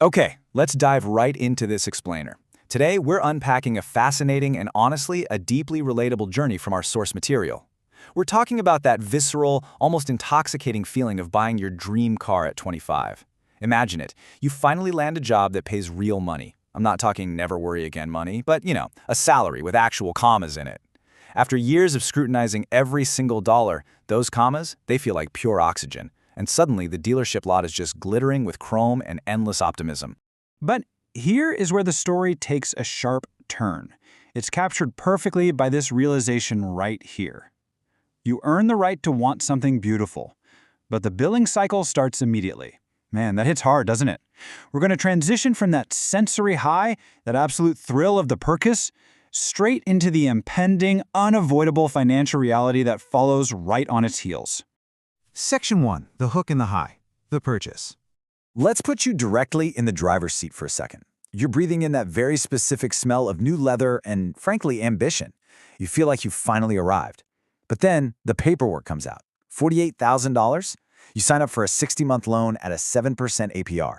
Okay, let's dive right into this explainer. Today, we're unpacking a fascinating and honestly, a deeply relatable journey from our source material. We're talking about that visceral, almost intoxicating feeling of buying your dream car at 25. Imagine it. You finally land a job that pays real money. I'm not talking never worry again money, but, a salary with actual commas in it. After years of scrutinizing every single dollar, those commas, they feel like pure oxygen. And suddenly, the dealership lot is just glittering with chrome and endless optimism. But here is where the story takes a sharp turn. It's captured perfectly by this realization right here. You earn the right to want something beautiful, but the billing cycle starts immediately. Man, that hits hard, doesn't it? We're going to transition from that sensory high, that absolute thrill of the purchase, straight into the impending, unavoidable financial reality that follows right on its heels. Section 1. The hook and the high. The purchase. Let's put you directly in the driver's seat for a second. You're breathing in that very specific smell of new leather and, frankly, ambition. You feel like you've finally arrived. But then the paperwork comes out. $48,000? You sign up for a 60-month loan at a 7% APR.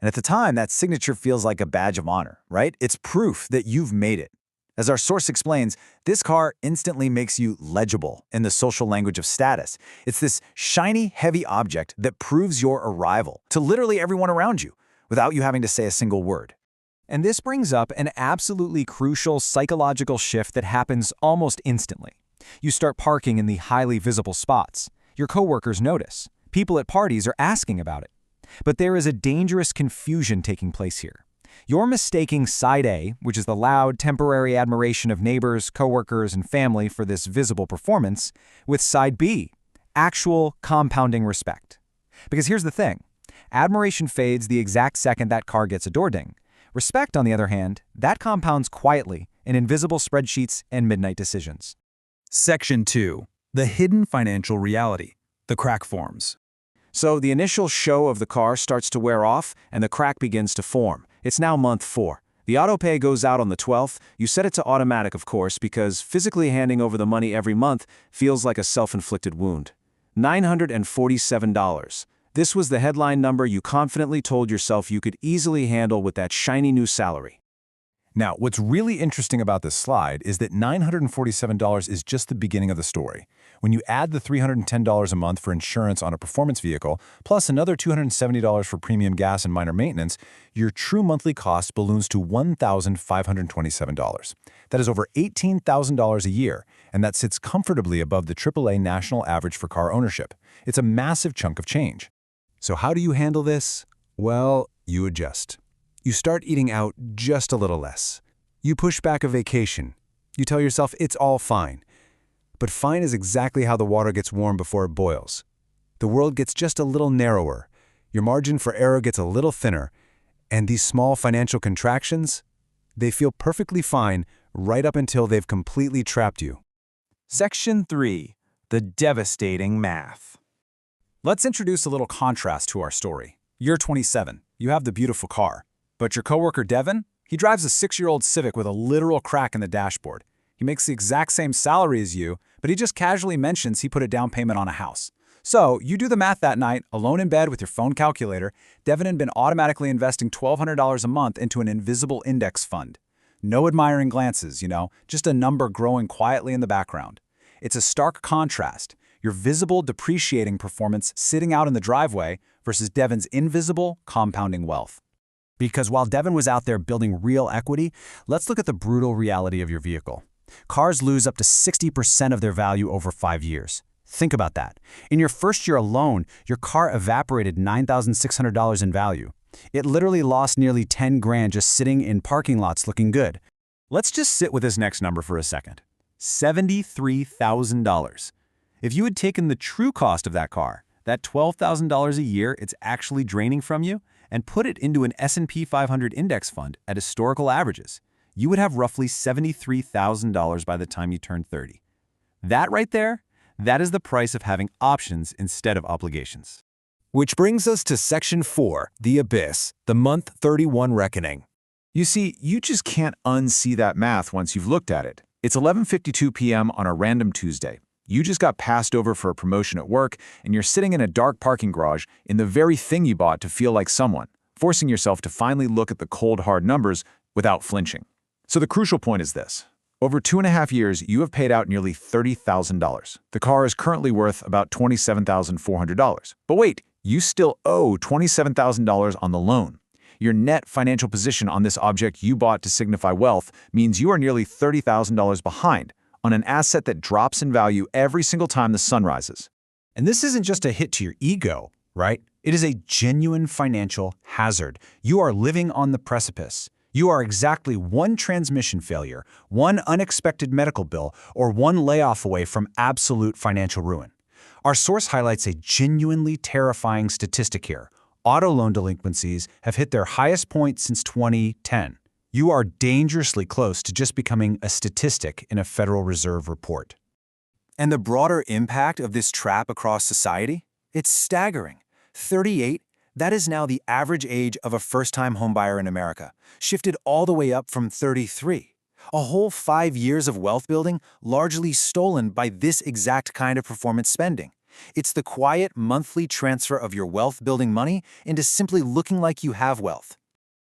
And at the time, that signature feels like a badge of honor, right? It's proof that you've made it. As our source explains, this car instantly makes you legible in the social language of status. It's this shiny, heavy object that proves your arrival to literally everyone around you without you having to say a single word. And this brings up an absolutely crucial psychological shift that happens almost instantly. You start parking in the highly visible spots. Your coworkers notice. People at parties are asking about it. But there is a dangerous confusion taking place here. You're mistaking Side A, which is the loud, temporary admiration of neighbors, coworkers, and family for this visible performance, with Side B, actual compounding respect. Because here's the thing. Admiration fades the exact second that car gets a door ding. Respect, on the other hand, that compounds quietly in invisible spreadsheets and midnight decisions. Section 2. The hidden financial reality. The crack forms. So the initial show of the car starts to wear off, and the crack begins to form. It's now month 4. The auto pay goes out on the 12th. You set it to automatic, of course, because physically handing over the money every month feels like a self-inflicted wound. $947. This was the headline number you confidently told yourself you could easily handle with that shiny new salary. Now, what's really interesting about this slide is that $947 is just the beginning of the story. When you add the $310 a month for insurance on a performance vehicle, plus another $270 for premium gas and minor maintenance, your true monthly cost balloons to $1,527. That is over $18,000 a year, and that sits comfortably above the AAA national average for car ownership. It's a massive chunk of change. So how do you handle this? Well, you adjust. You start eating out just a little less. You push back a vacation. You tell yourself it's all fine. But fine is exactly how the water gets warm before it boils. The world gets just a little narrower. Your margin for error gets a little thinner. And these small financial contractions, they feel perfectly fine right up until they've completely trapped you. Section 3. The devastating math. Let's introduce a little contrast to our story. You're 27. You have the beautiful car. But your coworker Devin, he drives a 6-year-old Civic with a literal crack in the dashboard. He makes the exact same salary as you, but he just casually mentions he put a down payment on a house. So you do the math that night, alone in bed with your phone calculator. Devin had been automatically investing $1,200 a month into an invisible index fund. No admiring glances, just a number growing quietly in the background. It's a stark contrast. Your visible depreciating performance sitting out in the driveway versus Devin's invisible compounding wealth. Because while Devin was out there building real equity, let's look at the brutal reality of your vehicle. Cars lose up to 60% of their value over 5 years. Think about that. In your first year alone, your car evaporated $9,600 in value. It literally lost nearly 10 grand just sitting in parking lots looking good. Let's just sit with this next number for a second. $73,000. If you had taken the true cost of that car, that $12,000 a year it's actually draining from you, and put it into an S&P 500 index fund at historical averages, you would have roughly $73,000 by the time you turn 30. That right there, that is the price of having options instead of obligations. Which brings us to Section 4, the abyss, the month 31 reckoning. You see, you just can't unsee that math once you've looked at it. It's 11:52 p.m. on a random Tuesday. You just got passed over for a promotion at work, and you're sitting in a dark parking garage in the very thing you bought to feel like someone, forcing yourself to finally look at the cold, hard numbers without flinching. So the crucial point is this. Over 2.5 years, you have paid out nearly $30,000. The car is currently worth about $27,400. But wait, you still owe $27,000 on the loan. Your net financial position on this object you bought to signify wealth means you are nearly $30,000 behind on an asset that drops in value every single time the sun rises. And this isn't just a hit to your ego, right? It is a genuine financial hazard. You are living on the precipice. You are exactly one transmission failure, one unexpected medical bill, or one layoff away from absolute financial ruin. Our source highlights a genuinely terrifying statistic here. Auto loan delinquencies have hit their highest point since 2010. You are dangerously close to just becoming a statistic in a Federal Reserve report. And the broader impact of this trap across society? It's staggering. 38, that is now the average age of a first-time homebuyer in America, shifted all the way up from 33. A whole 5 years of wealth building largely stolen by this exact kind of performance spending. It's the quiet monthly transfer of your wealth-building money into simply looking like you have wealth.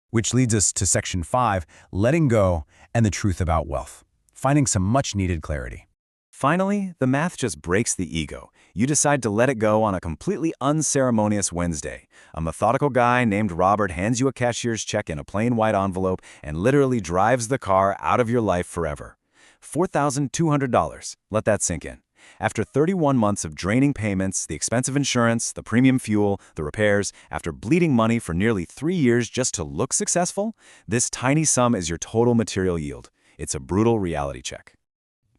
Which leads us to Section 5, letting go and the truth about wealth, finding some much-needed clarity. Finally, the math just breaks the ego. You decide to let it go on a completely unceremonious Wednesday. A methodical guy named Robert hands you a cashier's check in a plain white envelope and literally drives the car out of your life forever. $4,200. Let that sink in. After 31 months of draining payments, the expensive insurance, the premium fuel, the repairs, after bleeding money for nearly 3 years just to look successful, this tiny sum is your total material yield. It's a brutal reality check.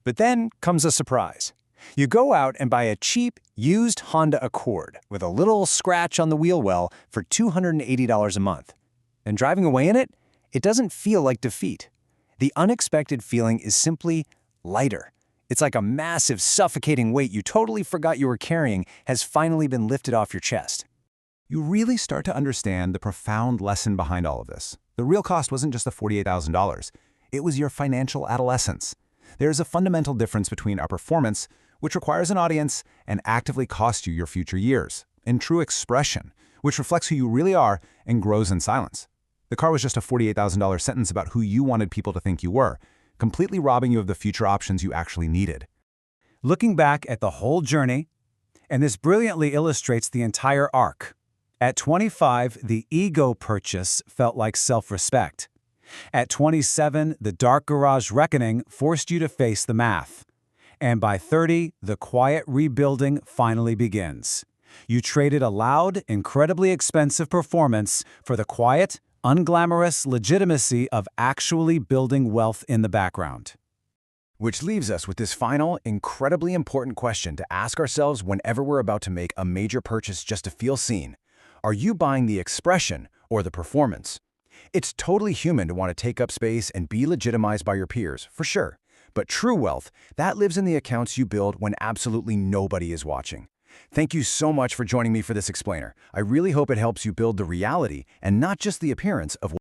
But then comes a surprise. You go out and buy a cheap, used Honda Accord with a little scratch on the wheel well for $280 a month. And driving away in it, it doesn't feel like defeat. The unexpected feeling is simply lighter. It's like a massive, suffocating weight you totally forgot you were carrying has finally been lifted off your chest. You really start to understand the profound lesson behind all of this. The real cost wasn't just the $48,000. It was your financial adolescence. There is a fundamental difference between a performance, which requires an audience and actively costs you your future years, and true expression, which reflects who you really are and grows in silence. The car was just a $48,000 sentence about who you wanted people to think you were, completely robbing you of the future options you actually needed. Looking back at the whole journey, and this brilliantly illustrates the entire arc. At 25, the ego purchase felt like self-respect. At 27, the dark garage reckoning forced you to face the math. And by 30, the quiet rebuilding finally begins. You traded a loud, incredibly expensive performance for the quiet, unglamorous legitimacy of actually building wealth in the background. Which leaves us with this final, incredibly important question to ask ourselves whenever we're about to make a major purchase just to feel seen. Are you buying the expression or the performance? It's totally human to want to take up space and be legitimized by your peers, for sure. But true wealth, that lives in the accounts you build when absolutely nobody is watching. Thank you so much for joining me for this explainer. I really hope it helps you build the reality and not just the appearance of